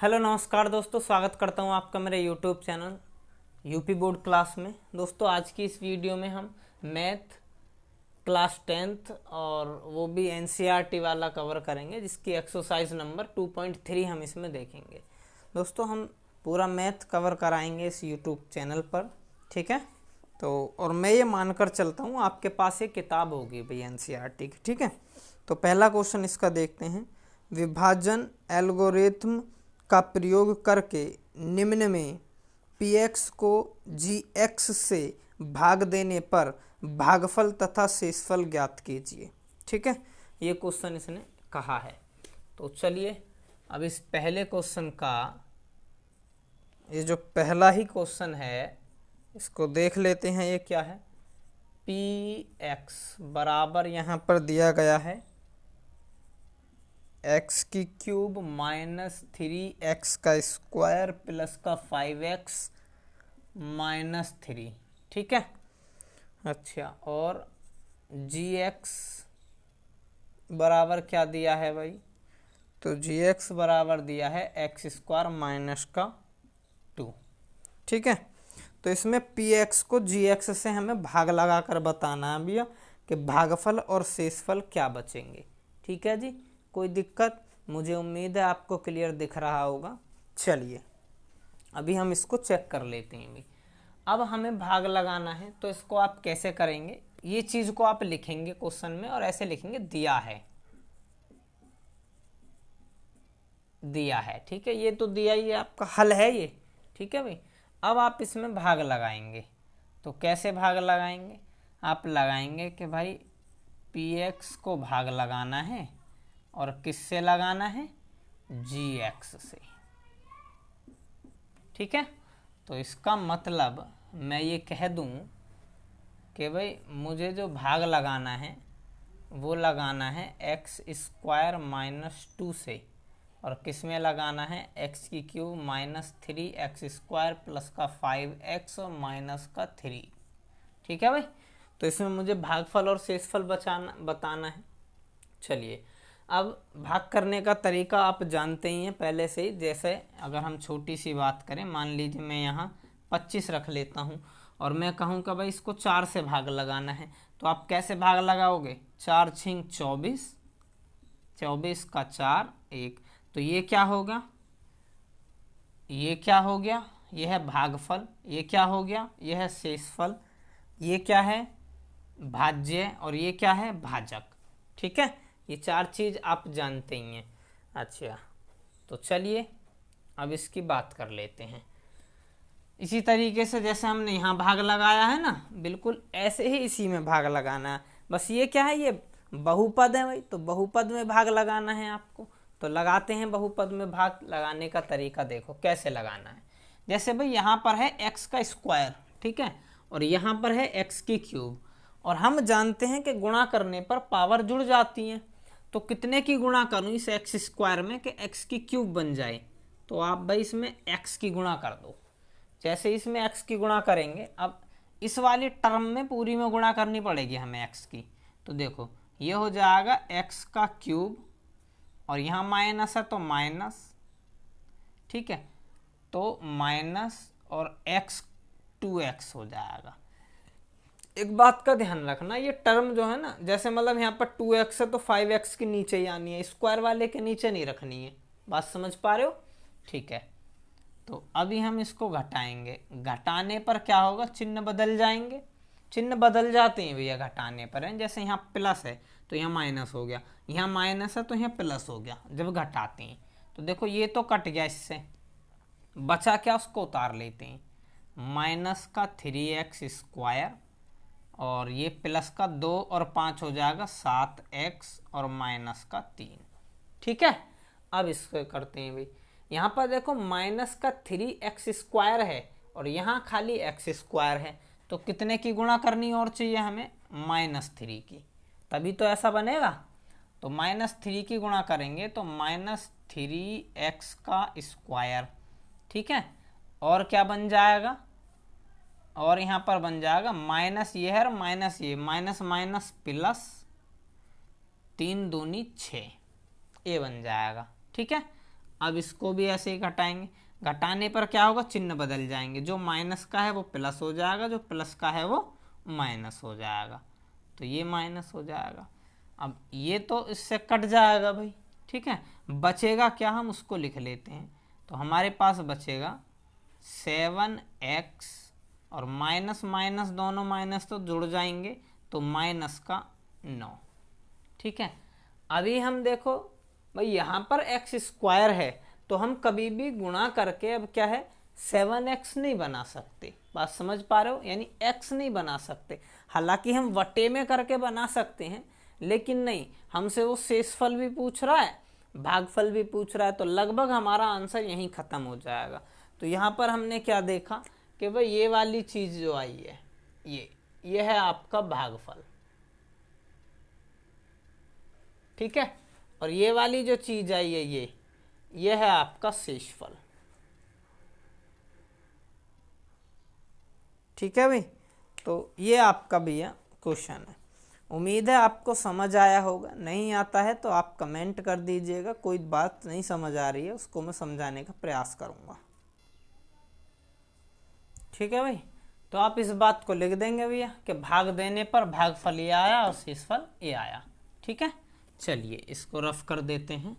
Hello नमस्कार दोस्तों, स्वागत करता हूं आपका मेरे YouTube channel UP board class में। दोस्तों आज की इस वीडियो में हम मैथ क्लास 10th और वो भी एनसीईआरटी वाला कवर करेंगे, जिसकी एक्सरसाइज नंबर 2.3 हम इसमें देखेंगे। दोस्तों हम पूरा मैथ कवर कराएंगे इस यूट्यूब चैनल पर, ठीक है। तो और मैं ये मानकर चलता हूँ आपके पास एक किताब होगी भाई एनसीईआरटी की, ठीक है। तो पहला क्वेश्चन इसका देखते हैं। विभाजन एल्गोरिथम का प्रयोग करके निम्न में px को gx से भाग देने पर भागफल तथा शेषफल ज्ञात कीजिए, ठीक है। ये क्वेश्चन इसने कहा है। तो चलिए अब इस पहले क्वेश्चन का, ये जो पहला ही क्वेश्चन है इसको देख लेते हैं। ये क्या है? px बराबर यहाँ पर दिया गया है एक्स की क्यूब माइनस 3x का स्क्वायर प्लस का 5x माइनस 3, ठीक है। अच्छा, और gx बराबर क्या दिया है भाई? तो gx बराबर दिया है एक्स स्क्वायर माइनस का 2, ठीक है। तो इसमें px को gx से हमें भाग लगाकर बताना है भैया कि भागफल और शेषफल क्या बचेंगे, ठीक है जी। कोई दिक्कत? मुझे उम्मीद है आपको क्लियर दिख रहा होगा। चलिए अभी हम इसको चेक कर लेते हैं भाई। अब हमें भाग लगाना है, तो इसको आप कैसे करेंगे? ये चीज़ को आप लिखेंगे क्वेश्चन में और ऐसे लिखेंगे दिया है, दिया है, ठीक है। ये तो दिया ही है, आपका हल है ये, ठीक है भाई। अब आप इसमें भाग लगाएंगे, तो कैसे भाग लगाएंगे? आप लगाएंगे कि भाई px को भाग लगाना है और किससे लगाना है? gx से, ठीक है। तो इसका मतलब मैं ये कह दूं कि भाई मुझे जो भाग लगाना है वो लगाना है एक्स स्क्वायर माइनस 2 से, और किस में लगाना है? एक्स की cube minus 3x square plus का 5x और माइनस का 3, ठीक है भाई। तो इसमें मुझे भागफल और शेषफल बताना है। चलिए अब भाग करने का तरीका आप जानते ही हैं पहले से ही। जैसे अगर हम छोटी सी बात करें, मान लीजिए मैं यहाँ 25 रख लेता हूँ और मैं कहूँ कि भाई इसको 4 से भाग लगाना है, तो आप कैसे भाग लगाओगे? 4 छिंग 24, 24 का 4 1। तो ये क्या होगा? ये क्या हो गया? ये है भागफल। ये क्या हो गया? ये है शेषफल। ये क्या है? भाज्य। और ये क्या है? भाजक, ठीक है। ये 4 चीज़ आप जानते ही हैं। अच्छा, तो चलिए अब इसकी बात कर लेते हैं। इसी तरीके से जैसे हमने यहाँ भाग लगाया है ना, बिल्कुल ऐसे ही इसी में भाग लगाना है। बस ये क्या है? ये बहुपद है भाई, तो बहुपद में भाग लगाना है आपको। तो लगाते हैं बहुपद में भाग लगाने का तरीका। देखो कैसे लगाना है। जैसे भाई यहाँ पर है एक्स का स्क्वायर, ठीक है, और यहाँ पर है एक्स की क्यूब, और हम जानते हैं कि गुणा करने पर पावर जुड़ जाती है। तो कितने की गुणा करूँ इस एक्स स्क्वायर में कि एक्स की क्यूब बन जाए? तो आप भाई इसमें एक्स की गुणा कर दो। जैसे इसमें एक्स की गुणा करेंगे, अब इस वाली टर्म में पूरी में गुणा करनी पड़ेगी हमें एक्स की। तो देखो ये हो जाएगा एक्स का क्यूब, और यहाँ माइनस है तो माइनस, ठीक है। तो माइनस और एक्स 2x हो जाएगा। एक बात का ध्यान रखना, ये टर्म जो है ना, जैसे मतलब यहाँ पर 2x है तो 5x के नीचे ही आनी है, स्क्वायर वाले के नीचे नहीं रखनी है। बात समझ पा रहे हो? ठीक है। तो अभी हम इसको घटाएंगे। घटाने पर क्या होगा? चिन्ह बदल जाएंगे। चिन्ह बदल जाते हैं भैया घटाने पर, है। जैसे यहाँ प्लस है तो यहाँ माइनस हो गया, यहाँ माइनस है तो यहाँ प्लस हो गया जब घटाते हैं। तो देखो ये तो कट गया, इससे बचा क्या? उसको उतार लेते हैं। माइनस का 3x स्क्वायर, और ये प्लस का 2 और 5 हो जाएगा 7x, और माइनस का 3, ठीक है। अब इसको करते हैं भाई। यहाँ पर देखो माइनस का 3x स्क्वायर है और यहाँ खाली x स्क्वायर है, तो कितने की गुणा करनी और चाहिए हमें? -3 की, तभी तो ऐसा बनेगा। तो -3 की गुणा करेंगे तो -3x का स्क्वायर, ठीक है। और क्या बन जाएगा? और यहाँ पर बन जाएगा माइनस ये है और माइनस ये, माइनस माइनस प्लस, 3 दूनी 6, ये बन जाएगा, ठीक है। अब इसको भी ऐसे ही घटाएंगे, घटाने पर क्या होगा, चिन्ह बदल जाएंगे, जो माइनस का है वो प्लस हो जाएगा, जो प्लस का है वो माइनस हो जाएगा, तो ये माइनस हो जाएगा। अब ये तो इससे कट जाएगा भाई, ठीक है। बचेगा क्या, हम उसको लिख लेते हैं। तो हमारे पास बचेगा 7x और माइनस माइनस दोनों माइनस तो जुड़ जाएंगे, तो माइनस का 9, ठीक है। अभी हम देखो भाई यहाँ पर x स्क्वायर है, तो हम कभी भी गुणा करके अब क्या है 7x नहीं बना सकते, बात समझ पा रहे हो, यानी x नहीं बना सकते। हालांकि हम वटे में करके बना सकते हैं, लेकिन नहीं, हमसे वो शेषफल भी पूछ रहा है, भागफल भी पूछ रहा है, तो लगभग हमारा आंसर यहीं ख़त्म हो जाएगा। तो यहाँ पर हमने क्या देखा कि भाई ये वाली चीज़ जो आई है, ये है आपका भागफल, ठीक है, और ये वाली जो चीज़ आई है ये है आपका शेषफल, ठीक है भाई। तो ये आपका भैया क्वेश्चन है। उम्मीद है आपको समझ आया होगा, नहीं आता है तो आप कमेंट कर दीजिएगा, कोई बात नहीं समझ आ रही है उसको मैं समझाने का प्रयास करूँगा, ठीक है भाई। तो आप इस बात को लिख देंगे भैया कि भाग देने पर भागफल ये आया और शेषफल ये आया, ठीक है। चलिए इसको रफ कर देते हैं।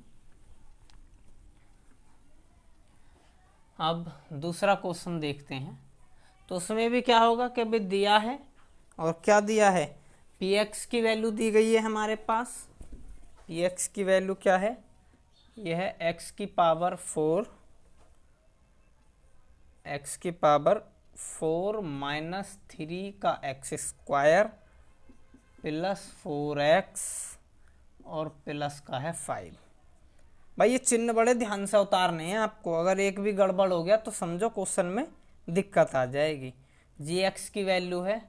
अब दूसरा क्वेश्चन देखते हैं। तो उसमें भी क्या होगा कि भाई दिया है, और क्या दिया है, px की वैल्यू दी गई है हमारे पास। px की वैल्यू क्या है, यह है x की पावर 4 माइनस 3 का x स्क्वायर प्लस 4x और प्लस का है 5। भाई ये चिन्ह बड़े ध्यान से उतारने हैं आपको, अगर एक भी गड़बड़ हो गया तो समझो क्वेश्चन में दिक्कत आ जाएगी। gx की वैल्यू है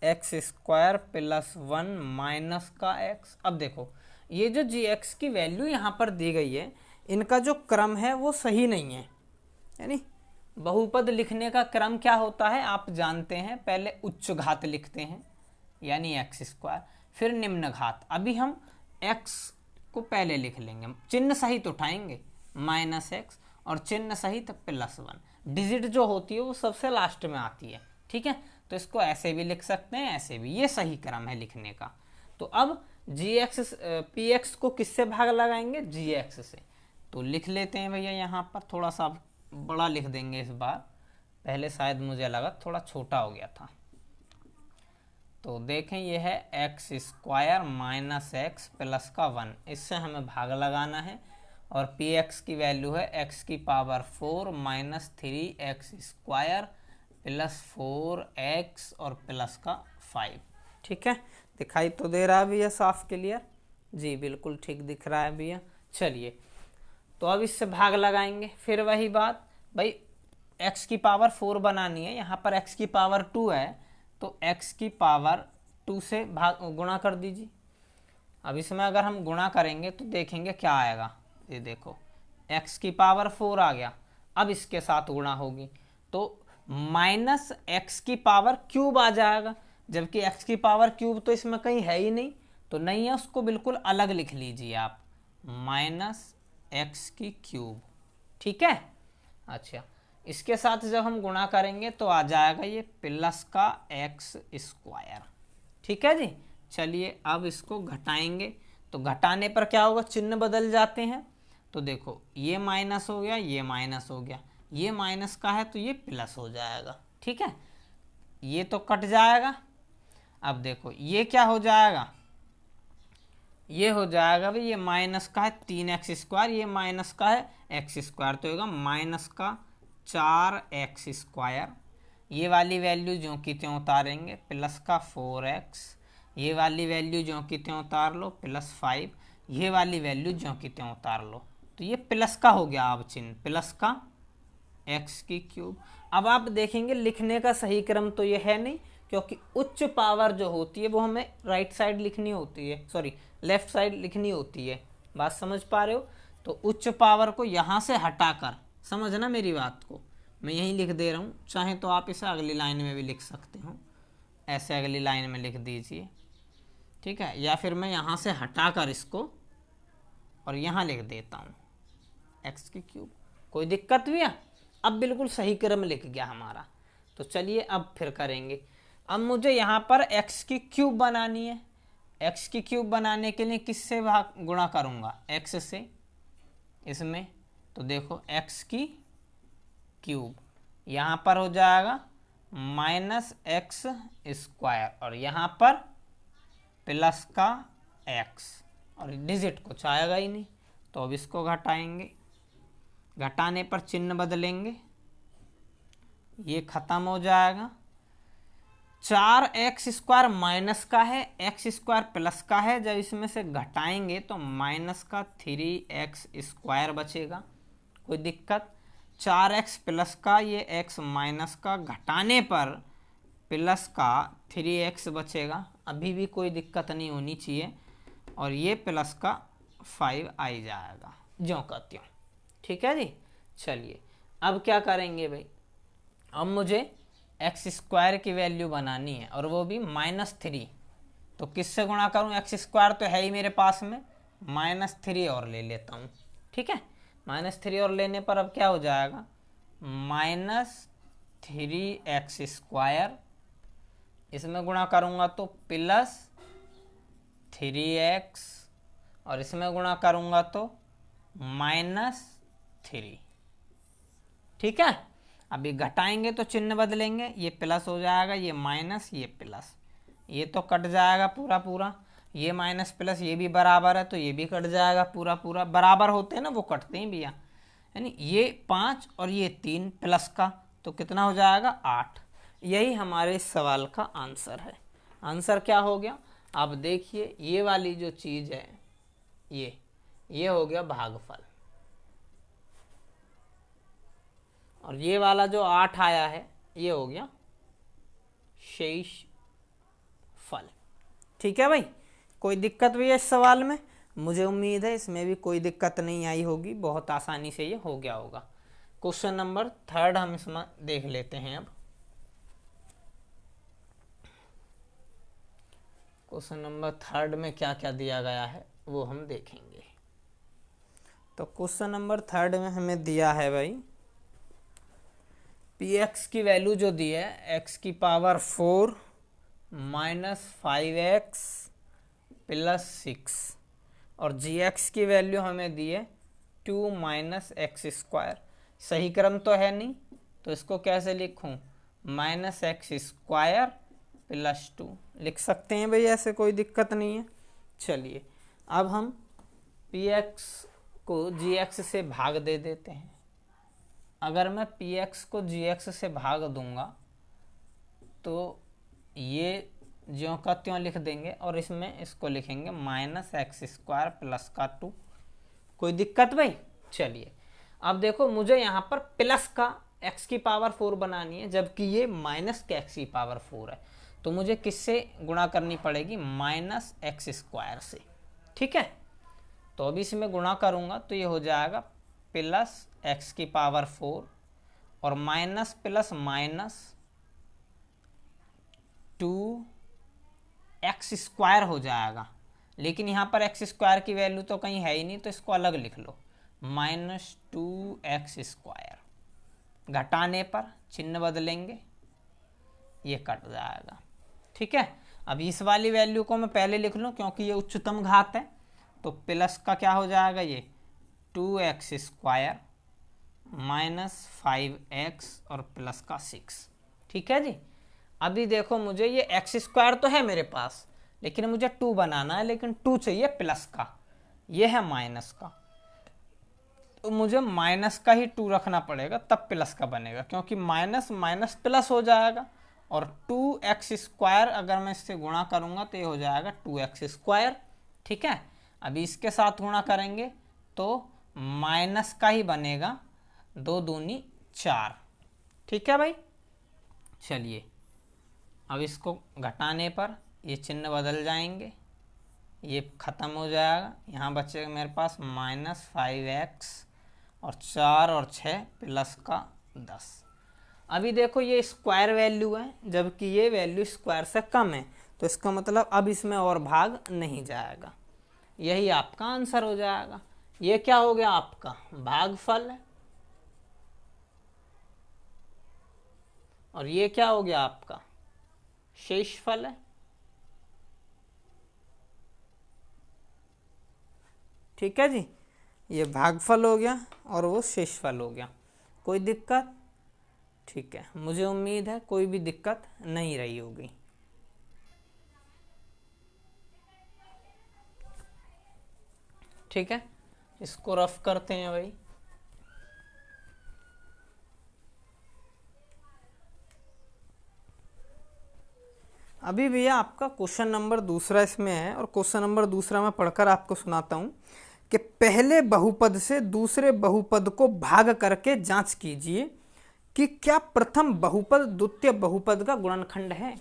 x स्क्वायर प्लस 1 माइनस का x। अब देखो ये जो gx की वैल्यू यहाँ पर दी गई है, इनका जो क्रम है वो सही नहीं है, यानी बहुपद लिखने का क्रम क्या होता है आप जानते हैं, पहले उच्च घात लिखते हैं यानी एक्स स्क्वायर, फिर निम्न घात। अभी हम x को पहले लिख लेंगे, चिन्ह सहित उठाएंगे माइनस एक्स और चिन्ह सहित प्लस 1, डिजिट जो होती है वो सबसे लास्ट में आती है, ठीक है। तो इसको ऐसे भी लिख सकते हैं, ऐसे भी, ये सही क्रम है लिखने का। तो अब px को किससे भाग लगाएंगे, gx से। तो लिख लेते हैं भैया, यहाँ पर थोड़ा सा बड़ा लिख देंगे इस बार, पहले शायद मुझे लगा थोड़ा छोटा हो गया था। तो देखें ये है x square minus x plus का 1, इससे हमें भाग लगाना है, और पी एक्स की वैल्यू है एक्स की power 4 minus 3x square plus 4x और प्लस का 5, ठीक है। दिखाई तो दे रहा है भैया साफ क्लियर, जी बिल्कुल ठीक दिख रहा है भैया। चलिए तो अब इससे भाग लगाएंगे, फिर वही बात भाई, x की पावर 4 बनानी है, यहाँ पर x की पावर 2 है, तो x की पावर 2 से भाग गुणा कर दीजिए। अब इसमें अगर हम गुणा करेंगे तो देखेंगे क्या आएगा, ये देखो x की पावर 4 आ गया, अब इसके साथ गुणा होगी तो माइनस एक्स की पावर क्यूब आ जाएगा, जबकि x की पावर क्यूब तो इसमें कहीं है ही नहीं, तो नहीं है, उसको बिल्कुल अलग लिख लीजिए आप, माइनस एक्स की क्यूब, ठीक है। अच्छा, इसके साथ जब हम गुणा करेंगे तो आ जाएगा ये प्लस का एक्स स्क्वायर, ठीक है जी। चलिए अब इसको घटाएंगे, तो घटाने पर क्या होगा, चिन्ह बदल जाते हैं। तो देखो ये माइनस हो गया, ये माइनस हो गया, ये माइनस का है तो ये प्लस हो जाएगा, ठीक है, ये तो कट जाएगा। अब देखो ये क्या हो जाएगा, ये हो जाएगा भाई, ये माइनस का है 3x स्क्वायर, ये माइनस का है x स्क्वायर, तो होगा माइनस का 4x स्क्वायर, ये वाली वैल्यू जो की त्यों उतारेंगे, प्लस का 4x, ये वाली वैल्यू जो की त्यों उतार लो, प्लस 5, ये वाली वैल्यू जो की त्यों उतार लो, तो ये प्लस का हो गया अब चिन्ह, प्लस का x की क्यूब। अब आप देखेंगे लिखने का सही क्रम तो ये है नहीं, क्योंकि उच्च पावर जो होती है वो हमें राइट साइड लिखनी होती है, सॉरी लेफ्ट साइड लिखनी होती है, बात समझ पा रहे हो। तो उच्च पावर को यहाँ से हटाकर, समझना मेरी बात को, मैं यहीं लिख दे रहा हूँ, चाहे तो आप इसे अगली लाइन में भी लिख सकते हो, ऐसे अगली लाइन में लिख दीजिए, ठीक है, या फिर मैं यहाँ से हटाकर इसको और यहाँ लिख देता हूँ, एक्स की क्यूब। कोई दिक्कत भी है? अब बिल्कुल सही क्रम लिख गया हमारा। तो चलिए अब फिर करेंगे। अब मुझे यहाँ पर एक्स की क्यूब बनानी है। एक्स की क्यूब बनाने के लिए किससे भाग गुणा करूँगा? एक्स से। इसमें तो देखो एक्स की क्यूब यहाँ पर हो जाएगा माइनस एक्स स्क्वायर और यहाँ पर प्लस का एक्स, और डिजिट कुछ आएगा ही नहीं, तो अब इसको घटाएंगे। घटाने पर चिन्ह बदलेंगे, ये खत्म हो जाएगा। 4x² माइनस का है, x² प्लस का है। जब इसमें से घटाएंगे तो माइनस का 3x² बचेगा। कोई दिक्कत? 4x प्लस का, ये x माइनस का, घटाने पर प्लस का 3x बचेगा। अभी भी कोई दिक्कत नहीं होनी चाहिए। और ये प्लस का 5 आ जाएगा, ज्यों का त्यों। ठीक है जी। चलिए अब क्या करेंगे भाई? अब मुझे x² की वैल्यू बनानी है और वो भी -3। तो किससे गुणा करूं? x² तो है ही मेरे पास में, -3 और ले लेता हूं। ठीक है, -3 और लेने पर अब क्या हो जाएगा? -3x²। इसमें गुणा करूंगा तो +3x, और इसमें गुणा करूंगा तो -3। ठीक है, अभी घटाएंगे तो चिन्ह बदलेंगे, ये प्लस हो जाएगा, ये माइनस, ये प्लस, ये तो कट जाएगा पूरा पूरा। ये माइनस प्लस ये भी बराबर है तो ये भी कट जाएगा पूरा पूरा। बराबर होते हैं ना, वो कटते हैं भैया। यानी ये 5 और ये 3 प्लस का, तो कितना हो जाएगा? 8। यही हमारे इस सवाल का आंसर है। आंसर क्या हो गया? अब देखिए, ये वाली जो चीज़ है, ये हो गया भागफल, और ये वाला जो 8 आया है ये हो गया शेष फल। ठीक है भाई, कोई दिक्कत भी है इस सवाल में? मुझे उम्मीद है इसमें भी कोई दिक्कत नहीं आई होगी, बहुत आसानी से ये हो गया होगा। क्वेश्चन नंबर 3 हम इसमें देख लेते हैं। अब क्वेश्चन नंबर 3 में क्या क्या दिया गया है वो हम देखेंगे। तो क्वेश्चन नंबर 3 में हमें दिया है भाई, px की वैल्यू जो दी है x⁴ -5x + 6, और gx की वैल्यू हमें दी है 2 - x²। सही क्रम तो है नहीं, तो इसको कैसे लिखूं? -x² + 2 लिख सकते हैं भाई, ऐसे कोई दिक्कत नहीं है। चलिए अब हम px को gx से भाग दे देते हैं। अगर मैं px को gx से भाग दूंगा तो ये ज्यों का त्यों लिख देंगे, और इसमें इसको लिखेंगे -x² + 2। कोई दिक्कत भाई? चलिए अब देखो, मुझे यहाँ पर प्लस का x⁴ बनानी है, जबकि ये माइनस का x⁴ है। तो मुझे किससे गुणा करनी पड़ेगी? -x² से। ठीक है, तो अभी इसमें गुणा करूँगा तो ये हो जाएगा +x⁴, और माइनस प्लस माइनस 2x² हो जाएगा। लेकिन यहाँ पर x² की वैल्यू तो कहीं है ही नहीं, तो इसको अलग लिख लो, -2x²। घटाने पर चिन्ह बदलेंगे, ये कट जाएगा। ठीक है, अब इस वाली वैल्यू को मैं पहले लिख लूँ क्योंकि ये उच्चतम घात है। तो प्लस का क्या हो जाएगा? ये 2x² -5x और प्लस का 6। ठीक है जी। अभी देखो, मुझे ये x² तो है मेरे पास, लेकिन मुझे 2 बनाना है, लेकिन 2 चाहिए प्लस का, ये है माइनस का। तो मुझे माइनस का ही 2 रखना पड़ेगा, तब प्लस का बनेगा, क्योंकि माइनस माइनस प्लस हो जाएगा। और 2x² अगर मैं इससे गुणा करूँगा तो ये हो जाएगा 2x²। ठीक है, अभी इसके साथ गुणा करेंगे तो माइनस का ही बनेगा, 2 दूनी 4। ठीक है भाई। चलिए अब इसको घटाने पर ये चिन्ह बदल जाएंगे, ये ख़त्म हो जाएगा। यहाँ बचेगा मेरे पास -5x और 4 और 6 प्लस का 10। अभी देखो, ये स्क्वायर वैल्यू है, जबकि ये वैल्यू स्क्वायर से कम है, तो इसका मतलब अब इसमें और भाग नहीं जाएगा। यही आपका आंसर हो जाएगा। ये क्या हो गया आपका भागफल है, और ये क्या हो गया आपका शेषफल है। ठीक है जी, ये भागफल हो गया और वो शेषफल हो गया। कोई दिक्कत? ठीक है, मुझे उम्मीद है कोई भी दिक्कत नहीं रही होगी। ठीक है, इसको रफ करते हैं भाई। अभी भैया आपका क्वेश्चन नंबर दूसरा इसमें है, और क्वेश्चन नंबर दूसरा मैं पढ़कर आपको सुनाता हूं कि पहले बहुपद से दूसरे बहुपद को भाग करके जांच कीजिए कि क्या प्रथम बहुपद द्वितीय बहुपद का गुणनखंड है।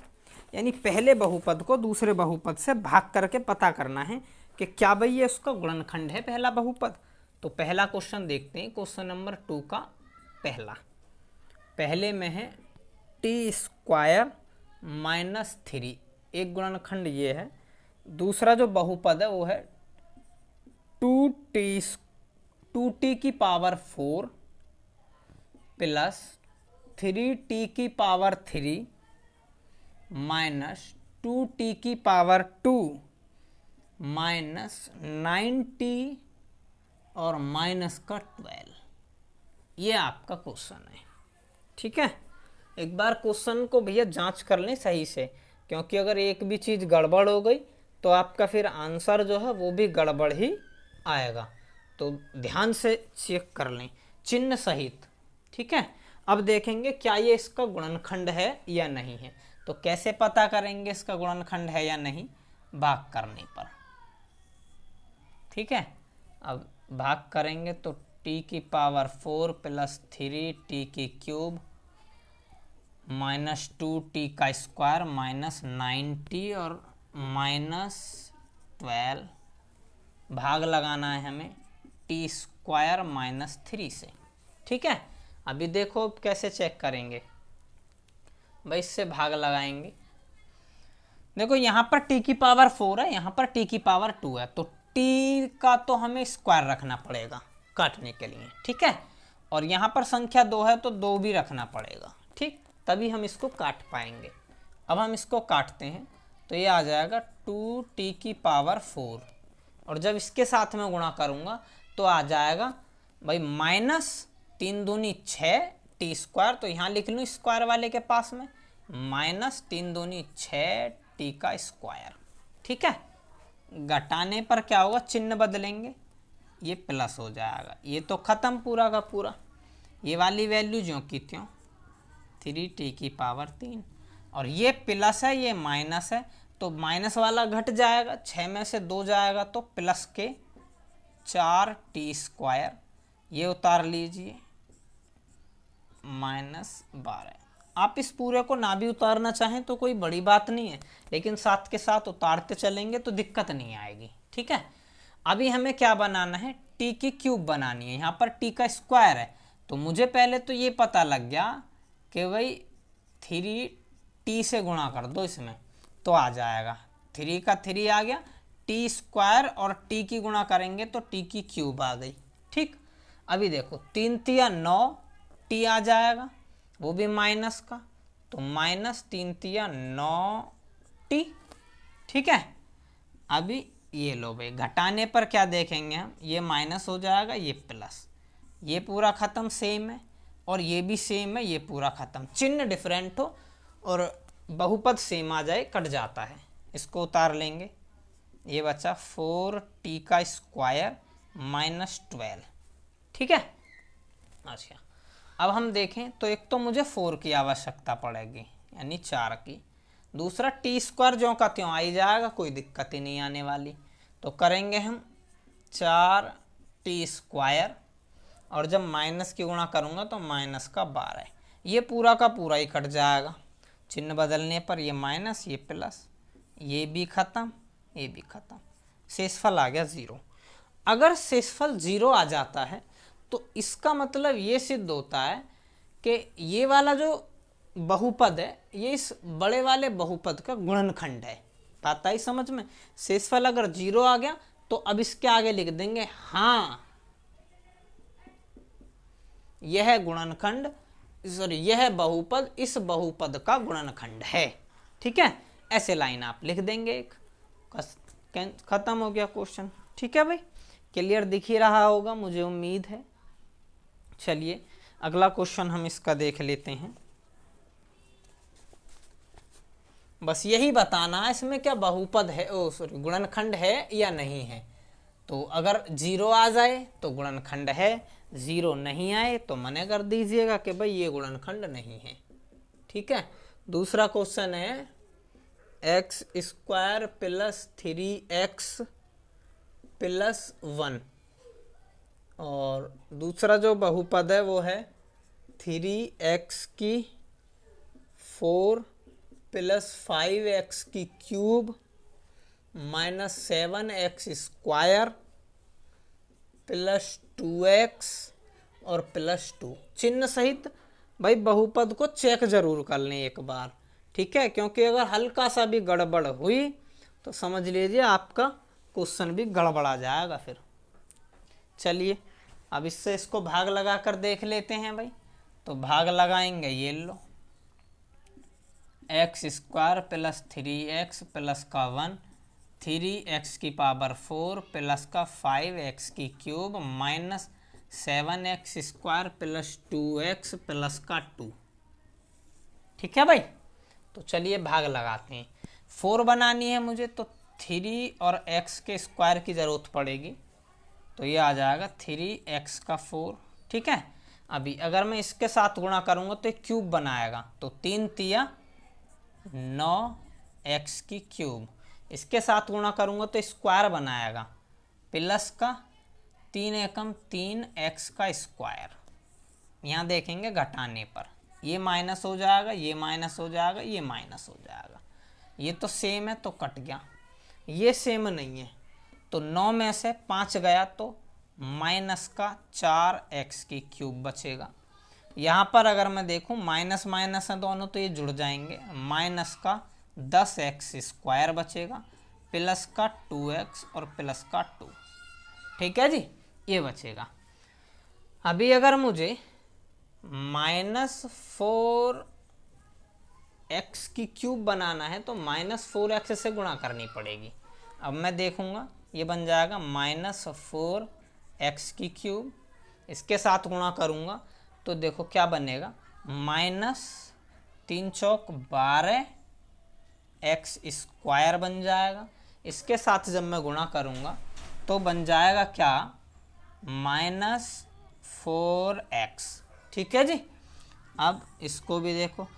यानी पहले बहुपद को दूसरे बहुपद से भाग करके पता करना है कि क्या भाई ये उसका गुणनखंड है पहला बहुपद। तो पहला क्वेश्चन देखते हैं, क्वेश्चन नंबर 2 का पहले में है t² -3, एक गुणनखंड ये है। दूसरा जो बहुपद है वो है 2t की पावर 4 प्लस 3t की पावर 3 माइनस 2t की पावर 2 माइनस 9t और माइनस का 12। ये आपका क्वेश्चन है। ठीक है, एक बार क्वेश्चन को भैया जांच कर लें सही से, क्योंकि अगर एक भी चीज़ गड़बड़ हो गई तो आपका फिर आंसर जो है वो भी गड़बड़ ही आएगा। तो ध्यान से चेक कर लें चिन्ह सहित। ठीक है, अब देखेंगे क्या ये इसका गुणनखंड है या नहीं है। तो कैसे पता करेंगे इसका गुणनखंड है या नहीं? भाग करने पर। ठीक है, अब भाग करेंगे तो t की पावर 4 प्लस 3t की क्यूब माइनस 2t का स्क्वायर माइनस 9t और माइनस 12, भाग लगाना है हमें t² माइनस 3 से। ठीक है, अभी देखो कैसे चेक करेंगे भाई, इससे भाग लगाएंगे। देखो यहाँ पर t की पावर 4 है, यहाँ पर t की पावर 2 है, तो t का तो हमें स्क्वायर रखना पड़ेगा काटने के लिए। ठीक है, और यहाँ पर संख्या 2 है तो 2 भी रखना पड़ेगा। ठीक, तभी हम इसको काट पाएंगे। अब हम इसको काटते हैं तो ये आ जाएगा 2t की पावर 4, और जब इसके साथ में गुणा करूँगा तो आ जाएगा भाई माइनस 3 दूनी 6t², तो यहाँ लिख लूँ स्क्वायर वाले के पास में माइनस 3 दूनी 6t का स्क्वायर। ठीक है, घटाने पर क्या होगा, चिन्ह बदलेंगे, ये प्लस हो जाएगा। ये तो ख़त्म पूरा का पूरा, ये वाली वैल्यू ज्यों की त्यों 3t की पावर 3, और ये प्लस है ये माइनस है, तो माइनस वाला घट जाएगा, 6 में से 2 जाएगा तो प्लस के 4t², ये उतार लीजिए माइनस 12। आप इस पूरे को ना भी उतारना चाहें तो कोई बड़ी बात नहीं है, लेकिन साथ के साथ उतारते चलेंगे तो दिक्कत नहीं आएगी। ठीक है, अभी हमें क्या बनाना है, t की क्यूब बनानी है। यहाँ पर t का स्क्वायर है, तो मुझे पहले तो ये पता लग गया कि भाई 3t से गुणा कर दो इसमें तो आ जाएगा, 3 का 3 आ गया, t² और t की गुणा करेंगे तो t की क्यूब आ गई। ठीक, अभी देखो 3 तिया 9 t आ जाएगा, वो भी माइनस का, तो माइनस 3 तिया 9t। ठीक है, अभी ये लो भाई, घटाने पर क्या देखेंगे हम, ये माइनस हो जाएगा, ये प्लस, ये पूरा ख़त्म सेम है, और ये भी सेम है, ये पूरा ख़त्म। चिन्ह डिफरेंट हो और बहुपद सेम आ जाए कट जाता है, इसको उतार लेंगे, ये बचा 4t का स्क्वायर माइनस 12। ठीक है, अच्छा अब हम देखें तो एक तो मुझे 4 की आवश्यकता पड़ेगी यानी 4 की, दूसरा t² ज्यों का त्यों आ ही जाएगा, कोई दिक्कत ही नहीं आने वाली। तो करेंगे हम 4t², और जब माइनस की गुणा करूँगा तो माइनस का 12, ये पूरा का पूरा ही कट जाएगा। चिन्ह बदलने पर ये माइनस ये प्लस, ये भी ख़त्म ये भी ख़त्म, शेषफल आ गया 0। अगर शेषफल 0 आ जाता है तो इसका मतलब ये सिद्ध होता है कि ये वाला जो बहुपद है ये इस बड़े वाले बहुपद का गुणनखंड है। बात आई समझ में? शेषफल अगर 0 आ गया तो अब इसके आगे लिख देंगे हाँ यह गुणनखंड, सॉरी यह बहुपद इस बहुपद का गुणनखंड है। ठीक है, ऐसे लाइन आप लिख देंगे एक, खत्म हो गया क्वेश्चन। ठीक है भाई, क्लियर दिख ही रहा होगा मुझे उम्मीद है। चलिए अगला क्वेश्चन हम इसका देख लेते हैं। बस यही बताना है इसमें क्या बहुपद है, ओ सॉरी गुणनखंड है या नहीं है। तो अगर 0 आ जाए तो गुणनखंड है, 0 नहीं आए तो मना कर दीजिएगा कि भाई ये गुणनखंड नहीं है। ठीक है, दूसरा क्वेश्चन है x square plus 3x plus 1, और दूसरा जो बहुपद है वो है 3x की 4 प्लस 5x की cube minus 7x square plus 2x और प्लस 2 चिन्ह सहित। भाई बहुपद को चेक जरूर कर लें एक बार, ठीक है, क्योंकि अगर हल्का सा भी गड़बड़ हुई तो समझ लीजिए आपका क्वेश्चन भी गड़बड़ा जाएगा फिर। चलिए अब इससे इसको भाग लगा कर देख लेते हैं भाई। तो भाग लगाएंगे, ये लो x square plus 3x plus का 1, 3x की पावर 4 प्लस का 5x की cube minus 7x square plus 2x plus का 2। ठीक है भाई, तो चलिए भाग लगाते हैं। 4 बनानी है मुझे तो 3 और x के स्क्वायर की ज़रूरत पड़ेगी, तो ये आ जाएगा 3x का 4। ठीक है, अभी अगर मैं इसके साथ गुणा करूँगा तो एक क्यूब बनाएगा, तो 3 तिया 9x की क्यूब, इसके साथ गुणा करूँगा तो स्क्वायर बनाएगा, प्लस का 3 एकम 3x का स्क्वायर। यहाँ देखेंगे घटाने पर ये माइनस हो जाएगा, ये माइनस हो जाएगा, ये माइनस हो जाएगा। ये तो सेम है तो कट गया, ये सेम नहीं है तो 9 में से 5 गया तो माइनस का 4x की क्यूब बचेगा। यहाँ पर अगर मैं देखूँ माइनस माइनस है दोनों तो ये जुड़ जाएंगे, माइनस का 10x स्क्वायर बचेगा प्लस का 2x और प्लस का 2। ठीक है जी, ये बचेगा। अभी अगर मुझे माइनस 4x की क्यूब बनाना है तो माइनस 4x से गुणा करनी पड़ेगी। अब मैं देखूँगा ये बन जाएगा माइनस 4x की क्यूब, इसके साथ गुणा करूँगा तो देखो क्या बनेगा, माइनस 3 चौक 12x स्क्वायर बन जाएगा। इसके साथ जब मैं गुणा करूँगा तो बन जाएगा क्या, माइनस 4x। ठीक है जी, अब इसको भी देखो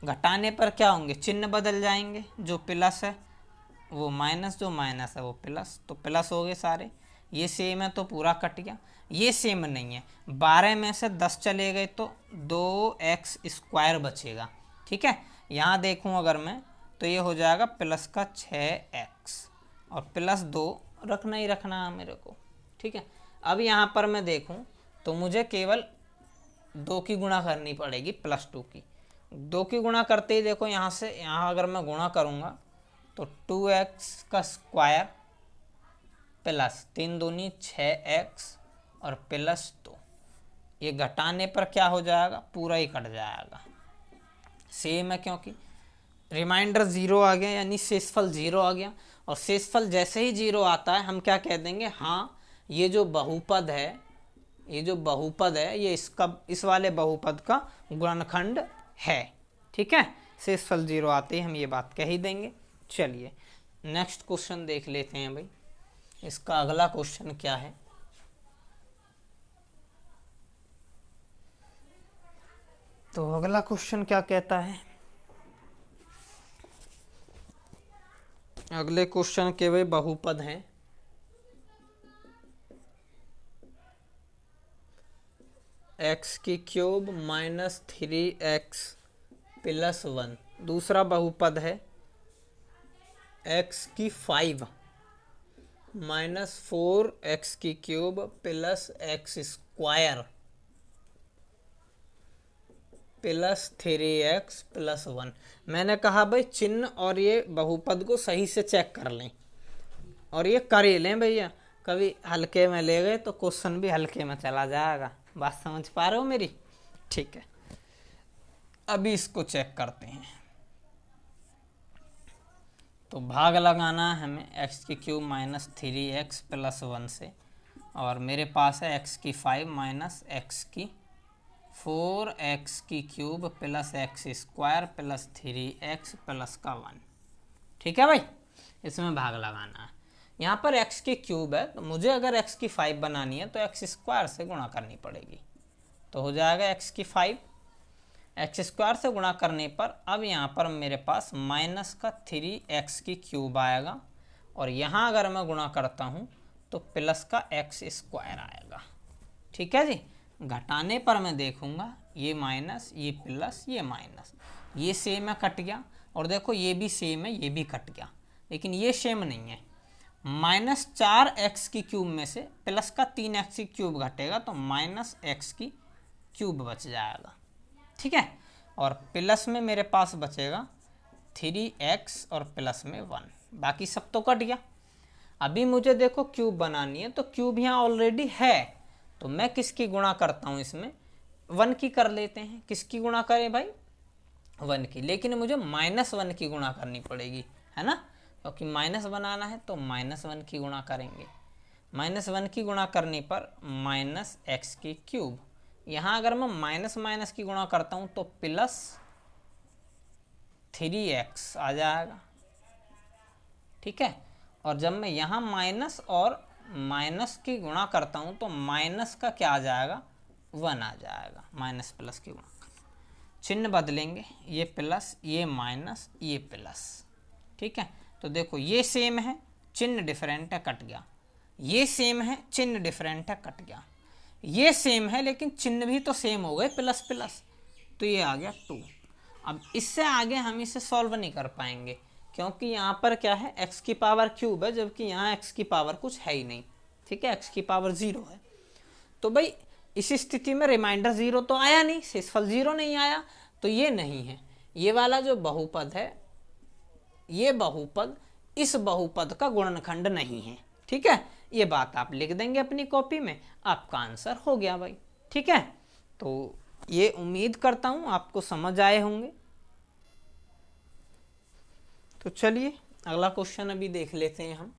घटाने पर क्या होंगे, चिन्ह बदल जाएंगे, जो प्लस है वो माइनस, जो माइनस है वो प्लस, तो प्लस हो गए सारे। ये सेम है तो पूरा कट गया, ये सेम नहीं है, 12 में से 10 चले गए तो 2x स्क्वायर बचेगा। ठीक है, यहाँ देखूँ अगर मैं तो ये हो जाएगा प्लस का 6x और प्लस 2 रखना ही रखना है मेरे को। ठीक है, अब यहाँ पर मैं देखूँ तो मुझे केवल 2 की गुणा करनी पड़ेगी प्लस 2 की। 2 की गुणा करते ही देखो यहाँ से यहाँ अगर मैं गुणा करूँगा तो 2x का स्क्वायर प्लस 3 दूनी 6x और प्लस 2, ये घटाने पर क्या हो जाएगा, पूरा ही कट जाएगा। सेम है क्योंकि रिमाइंडर 0 आ गया यानी शेषफल 0 आ गया, और शेषफल जैसे ही 0 आता है हम क्या कह देंगे, हाँ ये जो बहुपद है, ये जो बहुपद है ये इसका इस वाले बहुपद का गुणनखंड है। ठीक है, शेषफल 0 आते ही हम ये बात कह ही देंगे। चलिए नेक्स्ट क्वेश्चन देख लेते हैं भाई, इसका अगला क्वेश्चन क्या है। तो अगला क्वेश्चन क्या कहता है, अगले क्वेश्चन के वे बहुपद हैं x की क्यूब माइनस 3x प्लस 1, दूसरा बहुपद है x की 5 माइनस 4x की cube plus x square plus 3x plus 1। मैंने कहा भाई चिन्ह और ये बहुपद को सही से चेक कर लें, और ये कर ही लें भैया, कभी हल्के में ले गए तो क्वेश्चन भी हल्के में चला जाएगा। बात समझ पा रहे हो मेरी? ठीक है, अभी इसको चेक करते हैं। तो भाग लगाना है हमें एक्स की क्यूब माइनस 3x प्लस 1 से, और मेरे पास है एक्स की 5 माइनस एक्स की 4x की cube plus x square plus 3x plus का 1। ठीक है भाई, इसमें भाग लगाना है। यहाँ पर x की क्यूब है, तो मुझे अगर x की 5 बनानी है तो एक्स स्क्वायर से गुणा करनी पड़ेगी। तो हो जाएगा x की 5 एक्स स्क्वायर से गुणा करने पर अब यहाँ पर मेरे पास माइनस का 3x की क्यूब आएगा, और यहाँ अगर मैं गुणा करता हूँ तो प्लस का एक्स स्क्वायर आएगा। ठीक है जी, घटाने पर मैं देखूँगा ये माइनस, ये प्लस, ये माइनस, ये सेम है, कट गया। और देखो ये भी सेम है, ये भी कट गया, लेकिन ये सेम नहीं है। माइनस 4x की क्यूब में से प्लस का 3x की क्यूब घटेगा तो माइनस x की क्यूब बच जाएगा। ठीक है, और प्लस में मेरे पास बचेगा 3x और प्लस में 1, बाकी सब तो कट गया। अभी मुझे देखो क्यूब बनानी है, तो क्यूब यहाँ ऑलरेडी है, तो मैं किसकी गुणा करता हूँ इसमें, 1 की कर लेते हैं। किसकी गुणा करें भाई, 1 की, लेकिन मुझे -1 की गुणा करनी पड़ेगी, है ना, क्योंकि माइनस बनाना है तो -1 की गुणा करेंगे। -1 की गुणा करने पर माइनस एक्स की क्यूब, यहाँ अगर मैं माइनस माइनस की गुणा करता हूँ तो प्लस 3x आ जाएगा। ठीक है, और जब मैं यहाँ माइनस और माइनस की गुणा करता हूँ तो माइनस का क्या आ जाएगा, 1 आ जाएगा। माइनस प्लस की गुणा, चिन्ह बदलेंगे, ये प्लस, ये माइनस, ये प्लस। ठीक है, तो देखो ये सेम है, चिन्ह डिफरेंट है, कट गया। ये सेम है, चिन्ह डिफरेंट है, कट गया। ये सेम है लेकिन चिन्ह भी तो सेम हो गए, प्लस प्लस, तो ये आ गया 2। अब इससे आगे हम इसे सॉल्व नहीं कर पाएंगे, क्योंकि यहाँ पर क्या है, x की पावर क्यूब है, जबकि यहाँ x की पावर कुछ है ही नहीं। ठीक है, x की पावर 0 है। तो भाई इस स्थिति में रिमाइंडर 0 तो आया नहीं, शेषफल 0 नहीं आया, तो ये नहीं है। ये वाला जो बहुपद है, ये बहुपद इस बहुपद का गुणनखंड नहीं है। ठीक है, ये बात आप लिख देंगे अपनी कॉपी में, आपका आंसर हो गया भाई। ठीक है, तो ये उम्मीद करता हूँ आपको समझ आए होंगे। तो चलिए अगला क्वेश्चन अभी देख लेते हैं हम।